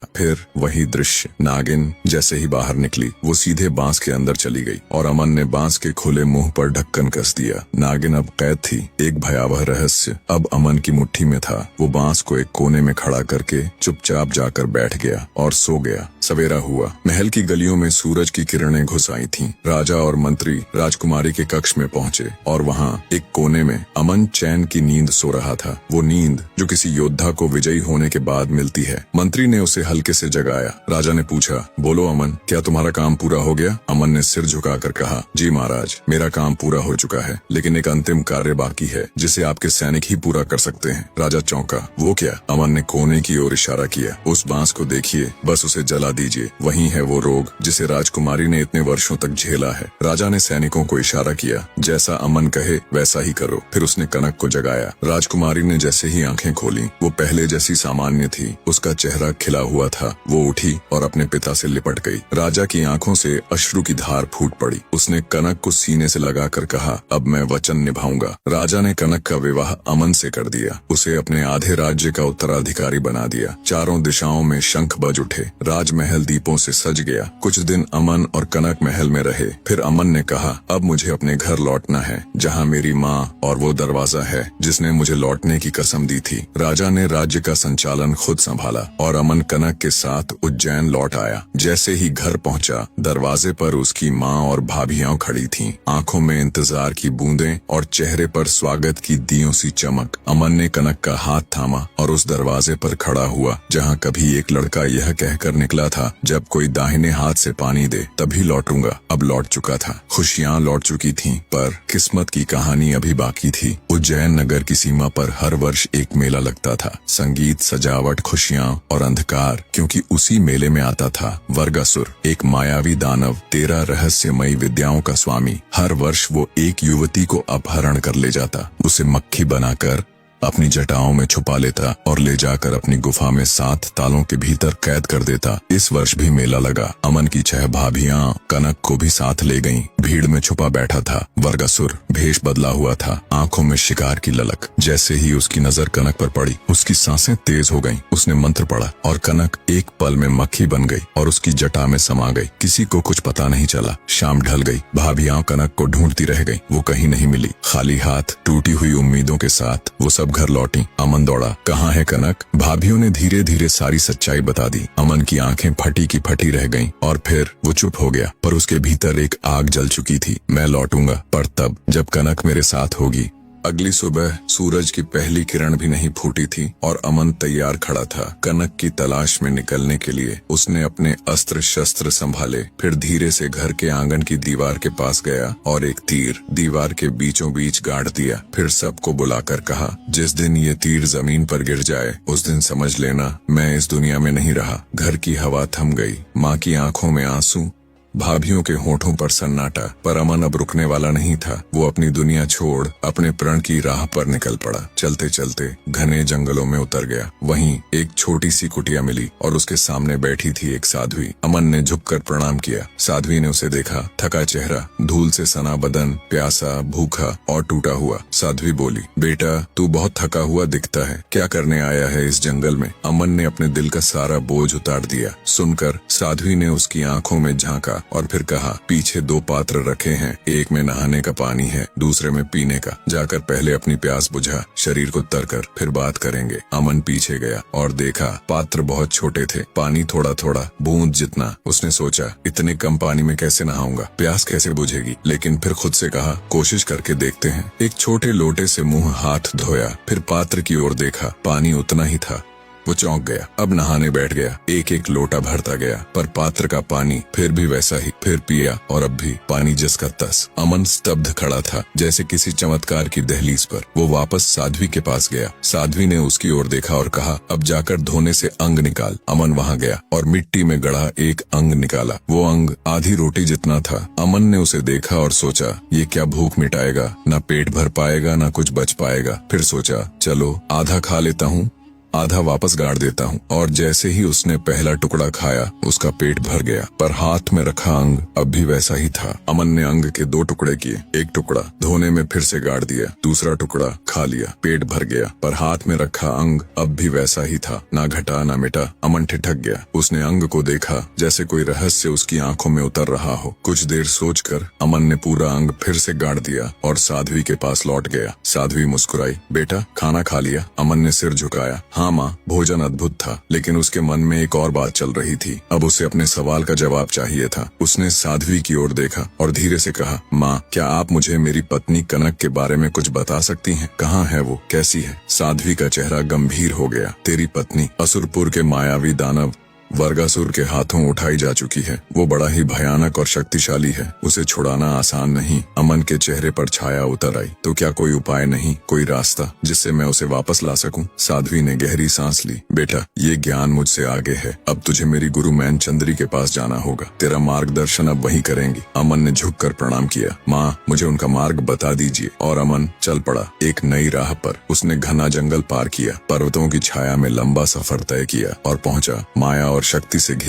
फिर वही दृश्य। नागिन जैसे ही बाहर निकली वो सीधे बांस के अंदर चली गई और अमन ने बांस के खुले मुंह पर ढक्कन कस दिया। नागिन अब कैद थी। एक भयावह रहस्य अब अमन की मुट्ठी में था। वो बांस को एक कोने में खड़ा करके चुपचाप जाकर बैठ गया और सो गया। सवेरा हुआ। महल की गलियों में सूरज की किरणें घुस आई थीं। राजा और मंत्री राजकुमारी के कक्ष में पहुंचे और वहां एक कोने में अमन चैन की नींद सो रहा था। वो नींद जो किसी योद्धा को विजयी होने के बाद मिलती है। मंत्री ने उसे हल्के से जगाया। राजा ने पूछा, बोलो अमन, क्या तुम्हारा काम पूरा हो गया? अमन ने सिर झुकाकर कहा, जी महाराज, मेरा काम पूरा हो चुका है, लेकिन एक अंतिम कार्य बाकी है जिसे आपके सैनिक ही पूरा कर सकते हैं। राजा चौंका। वो क्या? अमन ने कोने की ओर इशारा किया। उस बांस को देखिए, बस उसे जला दीजिए। वही है वो रोग जिसे राजकुमारी ने इतने वर्षों तक झेला है। राजा ने सैनिकों को इशारा किया, जैसा अमन कहे वैसा ही करो। फिर उसने कनक को जगाया। राजकुमारी ने जैसे ही आंखें खोली वो पहले जैसी सामान्य थी। उसका चेहरा खिला हुआ था। वो उठी और अपने पिता से लिपट गई। राजा की आंखों से अश्रु की धार फूट पड़ी। उसने कनक को सीने से लगाकर कहा, अब मैं वचन निभाऊंगा। राजा ने कनक का विवाह अमन से कर दिया। उसे अपने आधे राज्य का उत्तराधिकारी बना दिया। चारों दिशाओं में शंख बज उठे। राजमहल दीपों से सज गया। कुछ दिन अमन और कनक महल में रहे। फिर अमन ने कहा, अब मुझे अपने घर लौटना है, जहाँ मेरी माँ और वो दरवाजा है जिसने मुझे लौटने की कसम दी थी। राजा ने राज्य का संचालन खुद संभाला और अमन कनक के साथ उज्जैन लौट आया। जैसे ही घर पहुंचा, दरवाजे पर उसकी माँ और भाभियां खड़ी थीं, आंखों में इंतजार की बूंदें और चेहरे पर स्वागत की दियों सी चमक। अमन ने कनक का हाथ थामा और उस दरवाजे पर खड़ा हुआ जहां कभी एक लड़का यह कहकर निकला था, जब कोई दाहिने हाथ से पानी दे तभी लौटूंगा। अब लौट चुका था। खुशियां लौट चुकी थीं, पर किस्मत की कहानी अभी बाकी थी। उज्जैन नगर की सीमा पर हर वर्ष एक मेला लगता था। संगीत, सजावट, खुशियां और अंधकार, क्योंकि उसी मेले में आता था वर्गासुर, एक मायावी दानव, 13 रहस्यमयी विद्याओं का स्वामी। हर वर्ष वो एक युवती को अपहरण कर ले जाता, उसे मक्खी बनाकर अपनी जटाओं में छुपा लेता और ले जाकर अपनी गुफा में 7 तालों के भीतर कैद कर देता। इस वर्ष भी मेला लगा। अमन की 6 भाभियां कनक को भी साथ ले गईं। भीड़ में छुपा बैठा था वर्गासुर। भेष बदला हुआ था, आंखों में शिकार की ललक। जैसे ही उसकी नजर कनक पर पड़ी, उसकी सांसें तेज हो गईं। उसने मंत्र पढ़ा और कनक एक पल में मक्खी बन गई और उसकी जटा में समा गई। किसी को कुछ पता नहीं चला। शाम ढल गई। भाभियां कनक को ढूंढती रह गईं। वो कहीं नहीं मिली। खाली हाथ, टूटी हुई उम्मीदों के साथ वो सब घर लौटी। अमन दौड़ा, कहाँ है कनक? भाभियों ने धीरे धीरे सारी सच्चाई बता दी। अमन की आंखें फटी की फटी रह गईं और फिर वो चुप हो गया, पर उसके भीतर एक आग जल चुकी थी। मैं लौटूंगा, पर तब जब कनक मेरे साथ होगी। अगली सुबह सूरज की पहली किरण भी नहीं फूटी थी और अमन तैयार खड़ा था कनक की तलाश में निकलने के लिए। उसने अपने अस्त्र शस्त्र संभाले, फिर धीरे से घर के आंगन की दीवार के पास गया और एक तीर दीवार के बीचों बीच गाड़ दिया। फिर सबको बुलाकर कहा, जिस दिन ये तीर जमीन पर गिर जाए उस दिन समझ लेना मैं इस दुनिया में नहीं रहा। घर की हवा थम गई। माँ की आंखों में आंसू, भाभियों के होठों पर सन्नाटा, पर अमन अब रुकने वाला नहीं था। वो अपनी दुनिया छोड़ अपने प्रण की राह पर निकल पड़ा। चलते चलते घने जंगलों में उतर गया। वहीं एक छोटी सी कुटिया मिली और उसके सामने बैठी थी एक साध्वी। अमन ने झुककर प्रणाम किया। साध्वी ने उसे देखा, थका चेहरा, धूल से सना बदन, प्यासा, भूखा और टूटा हुआ। साध्वी बोली, बेटा तू बहुत थका हुआ दिखता है, क्या करने आया है इस जंगल में? अमन ने अपने दिल का सारा बोझ उतार दिया। सुनकर साध्वी ने उसकी आंखों में झांका और फिर कहा, पीछे 2 पात्र रखे हैं, एक में नहाने का पानी है, दूसरे में पीने का। जाकर पहले अपनी प्यास बुझा, शरीर को तर कर, फिर बात करेंगे। अमन पीछे गया और देखा पात्र बहुत छोटे थे, पानी थोड़ा थोड़ा, बूंद जितना। उसने सोचा, इतने कम पानी में कैसे नहाऊंगा, प्यास कैसे बुझेगी? लेकिन फिर खुद से कहा, कोशिश करके देखते हैं। एक छोटे लोटे से मुंह हाथ धोया, फिर पात्र की ओर देखा, पानी उतना ही था। वो चौंक गया। अब नहाने बैठ गया। एक एक लोटा भरता गया, पर पात्र का पानी फिर भी वैसा ही। फिर पिया और अब भी पानी जिसका तस। अमन स्तब्ध खड़ा था, जैसे किसी चमत्कार की दहलीज पर। वो वापस साध्वी के पास गया। साध्वी ने उसकी ओर देखा और कहा, अब जाकर धोने से अंग निकाल। अमन वहाँ गया और मिट्टी में गड़ा एक अंग निकाला। वो अंग आधी रोटी जितना था। अमन ने उसे देखा और सोचा, ये क्या भूख मिटाएगा? ना पेट भर पाएगा, ना कुछ बच पाएगा। फिर सोचा, चलो आधा खा लेता हूँ। आधा वापस गाड़ देता हूँ। और जैसे ही उसने पहला टुकड़ा खाया उसका पेट भर गया, पर हाथ में रखा अंग अब भी वैसा ही था। अमन ने अंग के 2 टुकड़े किए, एक टुकड़ा धोने में फिर से गाड़ दिया, दूसरा टुकड़ा खा लिया, पेट भर गया, पर हाथ में रखा अंग अब भी वैसा ही था, ना घटा ना मिटा। अमन ठिठक गया। उसने अंग को देखा जैसे कोई रहस्य उसकी आंखों में उतर रहा हो। कुछ देर सोचकर अमन ने पूरा अंग फिर से गाड़ दिया और साध्वी के पास लौट गया। साध्वी मुस्कुराई, बेटा खाना खा लिया? अमन ने सिर झुकाया, हाँ माँ, भोजन अद्भुत था। लेकिन उसके मन में एक और बात चल रही थी। अब उसे अपने सवाल का जवाब चाहिए था। उसने साध्वी की ओर देखा और धीरे से कहा, माँ, क्या आप मुझे मेरी पत्नी कनक के बारे में कुछ बता सकती हैं? कहाँ है वो, कैसी है? साध्वी का चेहरा गंभीर हो गया। तेरी पत्नी असुरपुर के मायावी दानव वर्गासुर के हाथों उठाई जा चुकी है। वो बड़ा ही भयानक और शक्तिशाली है, उसे छुड़ाना आसान नहीं। अमन के चेहरे पर छाया उतर आई। तो क्या कोई उपाय नहीं, कोई रास्ता जिससे मैं उसे वापस ला सकूं? साध्वी ने गहरी सांस ली। बेटा, ये ज्ञान मुझसे आगे है। अब तुझे मेरी गुरु मैन चंद्री के पास जाना होगा। तेरा मार्गदर्शन अब वही करेंगी। अमन ने झुककर प्रणाम किया। माँ, मुझे उनका मार्ग बता दीजिए। और अमन चल पड़ा एक नई राह पर। उसने घना जंगल पार किया, पर्वतों की छाया में लंबा सफर तय किया और पहुंचा माया और शक्ति से